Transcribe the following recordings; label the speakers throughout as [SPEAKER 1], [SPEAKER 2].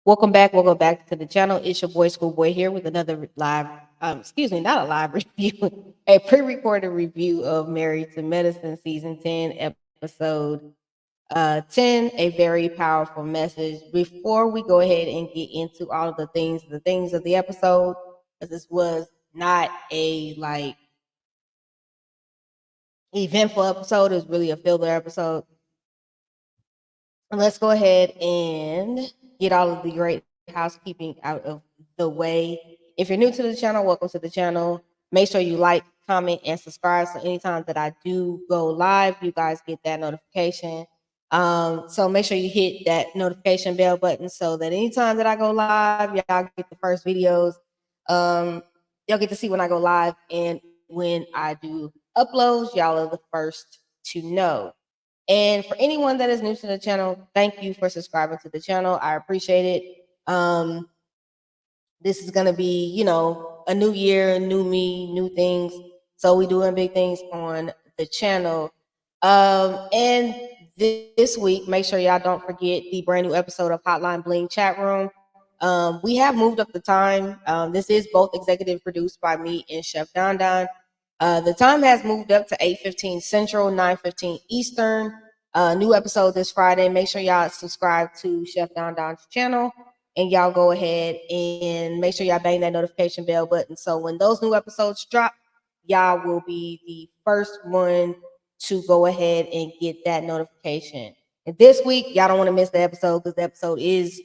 [SPEAKER 1] Welcome back to the channel. It's your boy Schoolboy here with another live, excuse me, not a live review, a pre-recorded review of Married to Medicine season 10, episode 10, a very powerful message. Before we go ahead and get into all of the things of the episode, because this was not a like eventful episode, it was really a filler episode. Let's go ahead and get all of the great housekeeping out of the way. If you're new to the channel, welcome to the channel. Make sure you like, comment, and subscribe. So anytime that I do go live, you guys get that notification. So make sure you hit that notification bell button so that anytime that I go live, y'all get the first videos. Um, y'all get to see when I go live and when I do uploads, y'all are the first to know. And for anyone that is new to the channel, thank you for subscribing to the channel. I appreciate it. This is gonna be, a new year, new me, new things. So we doing big things on the channel. And this week, make sure y'all don't forget the brand new episode of Hotline Bling chat room. We have moved up the time. This is both executive produced by me and Chef Don Don. The time has moved up to 8:15 Central, 9:15 Eastern. New episode this Friday. Make sure y'all subscribe to Chef Don Don's channel and y'all go ahead and make sure y'all bang that notification bell button. So when those new episodes drop, y'all will be the first one to go ahead and get that notification. And this week, y'all don't want to miss the episode because the episode is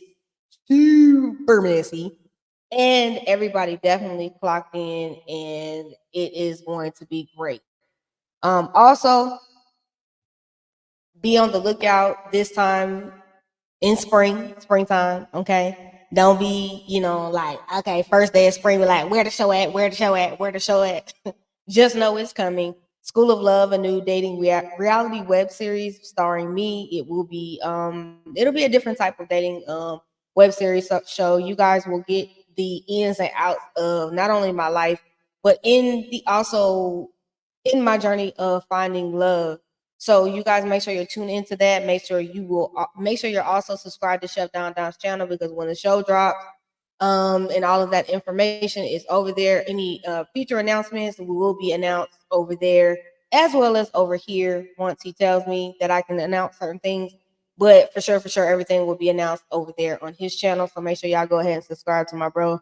[SPEAKER 1] super messy. And everybody definitely clocked in, and it is going to be great. Also, be on the lookout this time in springtime. Okay, don't be, like, okay, first day of spring, we're like, where the show at, where the show at, where the show at. Just know it's coming. School of Love, a new dating reality web series starring me. It'll be a different type of dating web series show. You guys will get the ins and outs of not only my life, but in my journey of finding love. So you guys make sure you're tuned into that. Make sure you're also subscribed to Chef Don Don's channel, because when the show drops, and all of that information is over there. Any future announcements will be announced over there, as well as over here once he tells me that I can announce certain things. But for sure, everything will be announced over there on his channel. So make sure y'all go ahead and subscribe to my bro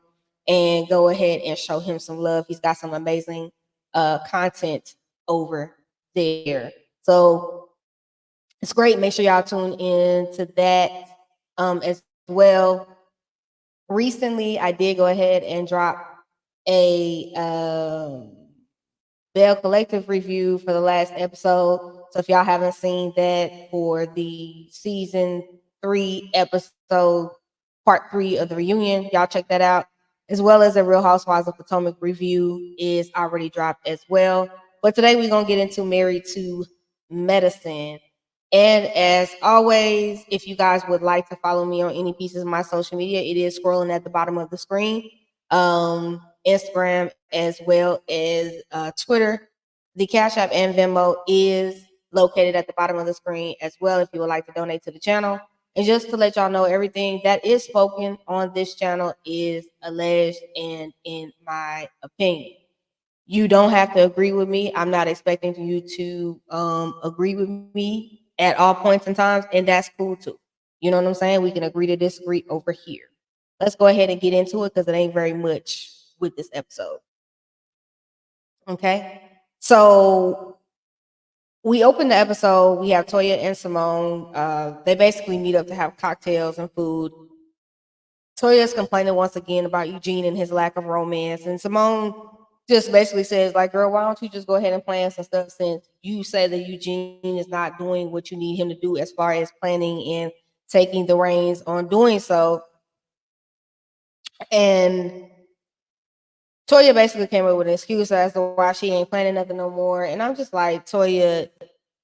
[SPEAKER 1] and go ahead and show him some love. He's got some amazing content over there. So it's great. Make sure y'all tune in to that as well. Recently, I did go ahead and drop a Bell Collective review for the last episode. So if y'all haven't seen that for the season 3 episode, part 3 of the reunion, y'all check that out. As well as a Real Housewives of Potomac review is already dropped as well. But today we're gonna get into Married to Medicine. And as always, if you guys would like to follow me on any pieces of my social media, it is scrolling at the bottom of the screen. Instagram as well as Twitter. The Cash App and Venmo is located at the bottom of the screen as well if you would like to donate to the channel. And just to let y'all know, everything that is spoken on this channel is alleged and in my opinion. You don't have to agree with me. I'm not expecting you to agree with me at all points and times, and that's cool too. You know what I'm saying? We can agree to disagree over here. Let's go ahead and get into it because it ain't very much with this episode. Okay. So we open the episode. We have Toya and Simone. They basically meet up to have cocktails and food. Toya is complaining once again about Eugene and his lack of romance. And Simone just basically says, like, girl, why don't you just go ahead and plan some stuff, since you say that Eugene is not doing what you need him to do as far as planning and taking the reins on doing so. And Toya basically came up with an excuse as to why she ain't planning nothing no more. And I'm just like, Toya,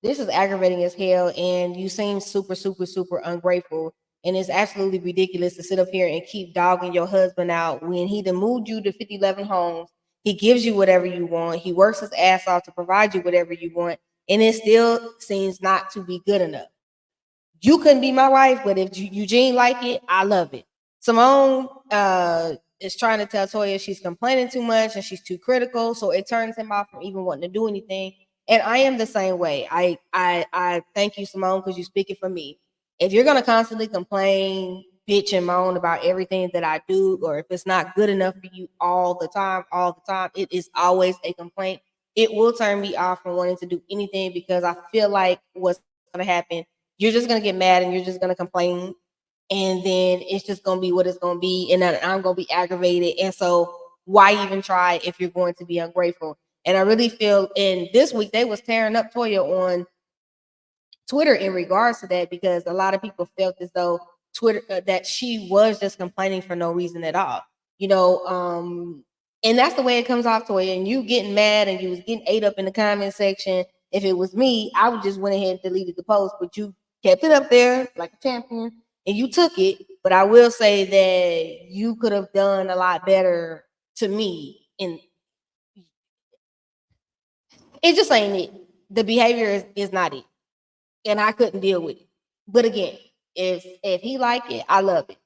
[SPEAKER 1] this is aggravating as hell. And you seem super, super, super ungrateful. And it's absolutely ridiculous to sit up here and keep dogging your husband out when he done moved you to 5011 homes. He gives you whatever you want. He works his ass off to provide you whatever you want. And it still seems not to be good enough. You couldn't be my wife, but if Eugene like it, I love it. Simone is trying to tell Toya she's complaining too much and she's too critical, so it turns him off from even wanting to do anything. And I am the same way. I thank you, Simone, because you speak it for me. If you're gonna constantly complain, bitch, and moan about everything that I do, or if it's not good enough for you all the time, it is always a complaint. It will turn me off from wanting to do anything because I feel like what's gonna happen, you're just gonna get mad and you're just gonna complain, and then it's just gonna be what it's gonna be, and then I'm gonna be aggravated. And so, why even try if you're going to be ungrateful? And I really feel in this week they was tearing up Toya on Twitter in regards to that because a lot of people felt as though Twitter that she was just complaining for no reason at all. You know, and that's the way it comes off to it. And you getting mad and you was getting ate up in the comment section. If it was me, I would just went ahead and deleted the post, but you kept it up there like a champion and you took it. But I will say that you could have done a lot better to me. And it just ain't it. The behavior is not it, and I couldn't deal with it. But again, if he like it, I love it.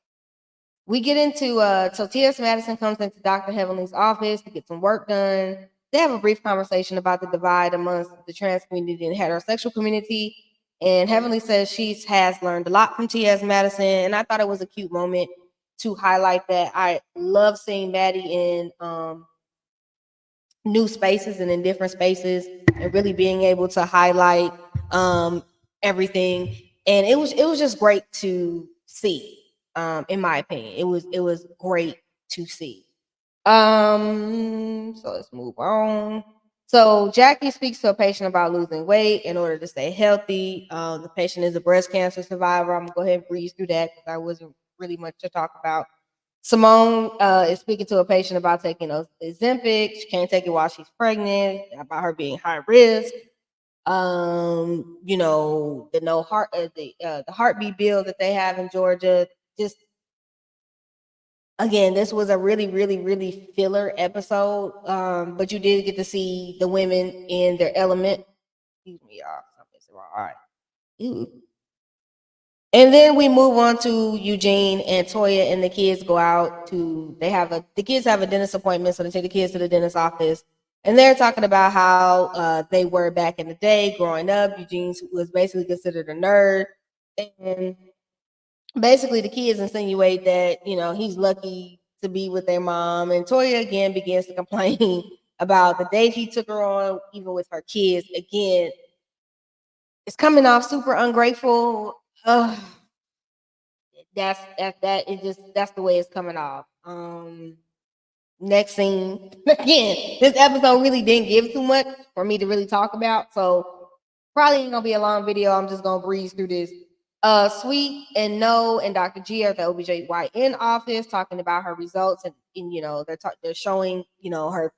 [SPEAKER 1] We get into so T.S. Madison comes into Dr. Heavenly's office to get some work done. They have a brief conversation about the divide amongst the trans community and heterosexual community. And Heavenly says she has learned a lot from T.S. Madison, and I thought it was a cute moment to highlight that. I love seeing Maddie in new spaces and in different spaces and really being able to highlight everything. And it was just great to see. In my opinion, it was great to see. So let's move on. So Jackie speaks to a patient about losing weight in order to stay healthy. The patient is a breast cancer survivor. I'm gonna go ahead and breeze through that because I wasn't really much to talk about. Simone is speaking to a patient about taking Ozempic. She can't take it while she's pregnant. About her being high risk. The no heart, the heartbeat bill that they have in Georgia. Just again, this was a really, really, really filler episode. But you did get to see the women in their element. Excuse me, y'all. Something's wrong. All right. Ew. And then we move on to Eugene and Toya, and the kids go out to. The kids have a dentist appointment, so they take the kids to the dentist office, and they're talking about how they were back in the day growing up. Eugene was basically considered a nerd, and basically the kids insinuate that he's lucky to be with their mom, and Toya again begins to complain about the date he took her on, even with her kids. Again, it's coming off super ungrateful. Ugh, that is just that's the way it's coming off. Next scene. Again, this episode really didn't give too much for me to really talk about, so probably ain't gonna be a long video. I'm just gonna breeze through this. Sweet and No and Dr. G are at the OBGYN office talking about her results, and they're showing her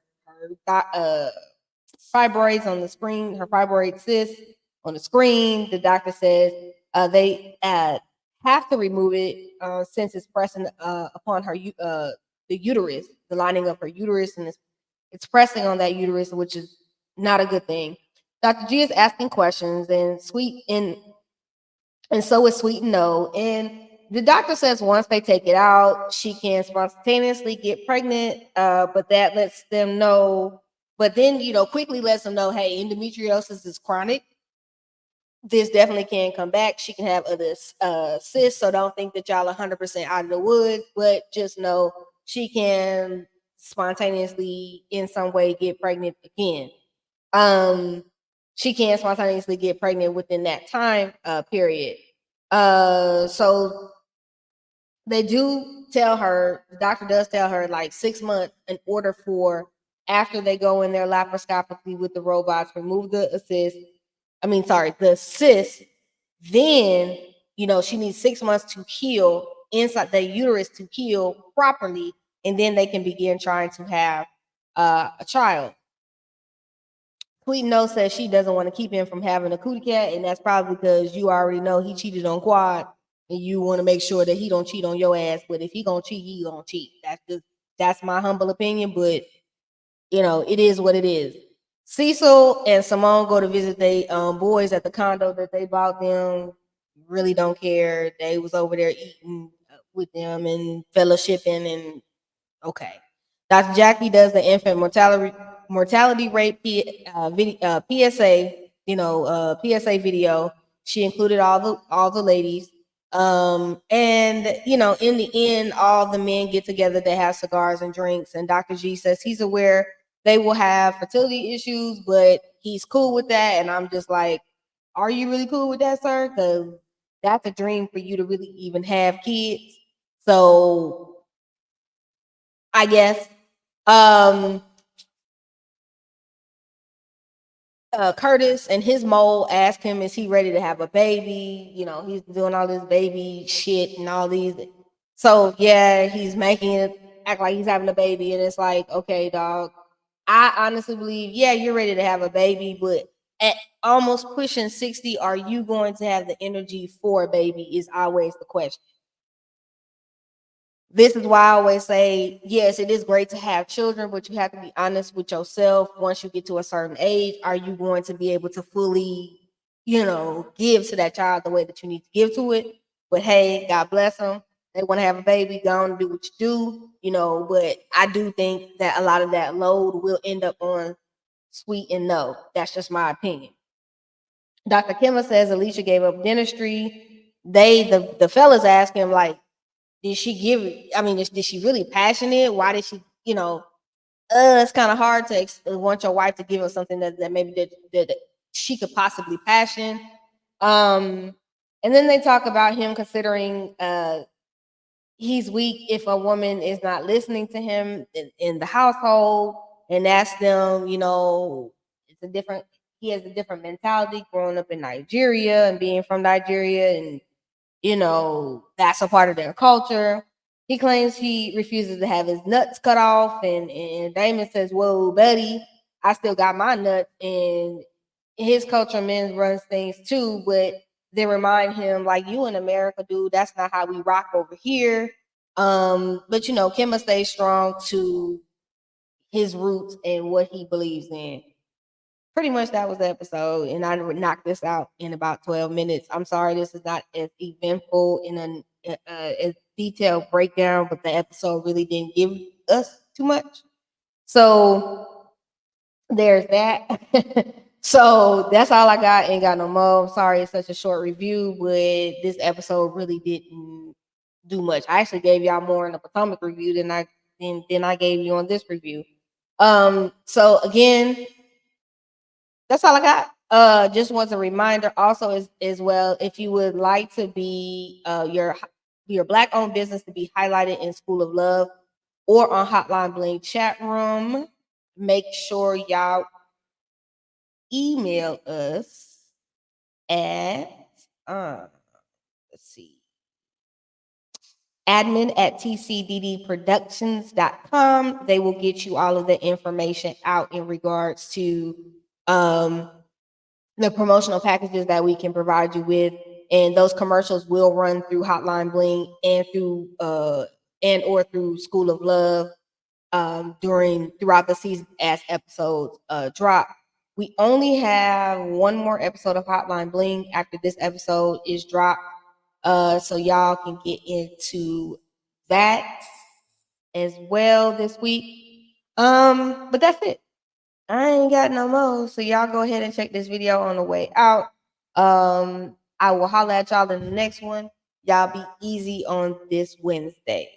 [SPEAKER 1] fibroids on the screen, her fibroid cyst on the screen. The doctor says they have to remove it since it's pressing upon the uterus, the lining of her uterus, and it's pressing on that uterus, which is not a good thing. Dr. G is asking questions, and so is Sweet and No. And the doctor says once they take it out, she can spontaneously get pregnant, but that lets them know. But then, quickly lets them know, hey, endometriosis is chronic. This definitely can come back. She can have other cysts, so don't think that y'all 100% out of the woods, but just know she can spontaneously, in some way, get pregnant again. Um, she can spontaneously get pregnant within that time period. So they do tell her, the doctor does tell her like 6 months in order for after they go in there laparoscopically with the robots, remove the cyst, then she needs 6 months to heal inside the uterus to heal properly, and then they can begin trying to have a child. Sweet No says she doesn't want to keep him from having a cootie cat, and that's probably because you already know he cheated on Quad, and you want to make sure that he don't cheat on your ass. But if he gonna cheat, he gonna cheat. That's my humble opinion, but it is what it is. Cecil and Simone go to visit the boys at the condo that they bought them. Really don't care. They was over there eating. with them and fellowshipping and okay. Dr. Jackie does the infant mortality rate PSA, PSA video. She included all the ladies. And in the end, all the men get together. They have cigars and drinks. And Dr. G says he's aware they will have fertility issues, but he's cool with that. And I'm just like, are you really cool with that, sir? Because that's a dream for you to really even have kids. So I guess. Um, Curtis and his mole asked him, "Is he ready to have a baby?" He's doing all this baby shit and all these. So yeah, he's making it act like he's having a baby, and it's like, okay, dog. I honestly believe, yeah, you're ready to have a baby, but at almost pushing 60, are you going to have the energy for a baby? Is always the question. This is why I always say, yes, it is great to have children, but you have to be honest with yourself. Once you get to a certain age, are you going to be able to fully, give to that child the way that you need to give to it? But hey, God bless them. They want to have a baby, go on and do what you do, But I do think that a lot of that load will end up on Sweet and No. That's just my opinion. Dr. Kimma says Alicia gave up dentistry. The fellas ask him, like, did she give I mean, did she really passionate? Why did she, it's kind of hard to want your wife to give up something that maybe that she could possibly passion. Um, and then they talk about him considering he's weak if a woman is not listening to him in the household, and that's them, it's a different he has a different mentality growing up in Nigeria and being from Nigeria, and that's a part of their culture. He claims he refuses to have his nuts cut off, and Damon says, "Whoa, buddy, I still got my nuts." And in his culture, men runs things too, but they remind him, like, you in America, dude, that's not how we rock over here. But Kimma stays strong to his roots and what he believes in. Pretty much that was the episode, and I would knock this out in about 12 minutes. I'm sorry this is not as eventful in a detailed breakdown, but the episode really didn't give us too much. So there's that. So that's all I got. Ain't got no more. I'm sorry it's such a short review, but this episode really didn't do much. I actually gave y'all more in the Potomac review than I gave you on this review. So again, that's all I got. Just was a reminder also as well, if you would like to be your black owned business to be highlighted in School of Love or on Hotline Bling chat room, make sure y'all email us at let's see, admin@tcddproductions.com. They will get you all of the information out in regards to um the promotional packages that we can provide you with, and those commercials will run through Hotline Bling and through School of Love throughout the season as episodes drop. We only have one more episode of Hotline Bling after this episode is dropped, so y'all can get into that as well this week. But that's it. I ain't got no more. So y'all go ahead and check this video on the way out. I will holler at y'all in the next one. Y'all be easy on this Wednesday.